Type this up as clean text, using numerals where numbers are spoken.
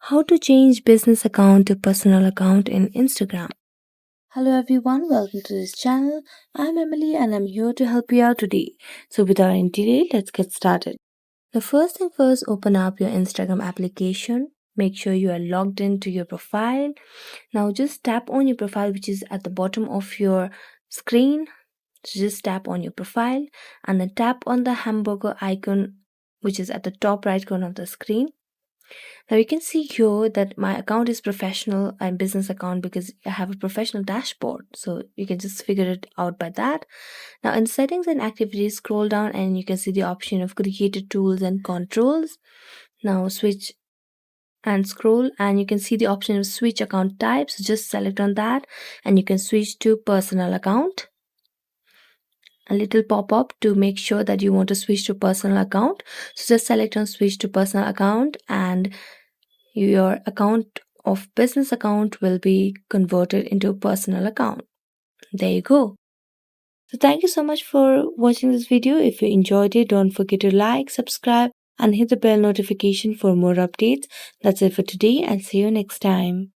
How to change business account to personal account in Instagram. Hello everyone, welcome to this channel. I'm Emily and I'm here to help you out today. So without any delay, let's get started. The first thing first, open up your Instagram application. Make sure you are logged into your profile. Now just tap on your profile, which is at the bottom of your screen. So just tap on your profile and then tap on the hamburger icon, which is at the top right corner of the screen. Now you can see here that my account is professional and business account because I have a professional dashboard. So you can just figure it out by that. Now in settings and activities, scroll down and you can see the option of created tools and controls. Now switch and scroll and you can see the option of switch account types. Just select on that and you can switch to personal account. A little pop-up to make sure that you want to switch to personal account. So just select on switch to personal account and your account of business account will be converted into personal account. There you go. So thank you so much for watching this video. If you enjoyed it, don't forget to like, subscribe and hit the bell notification for more updates. That's it for today and see you next time.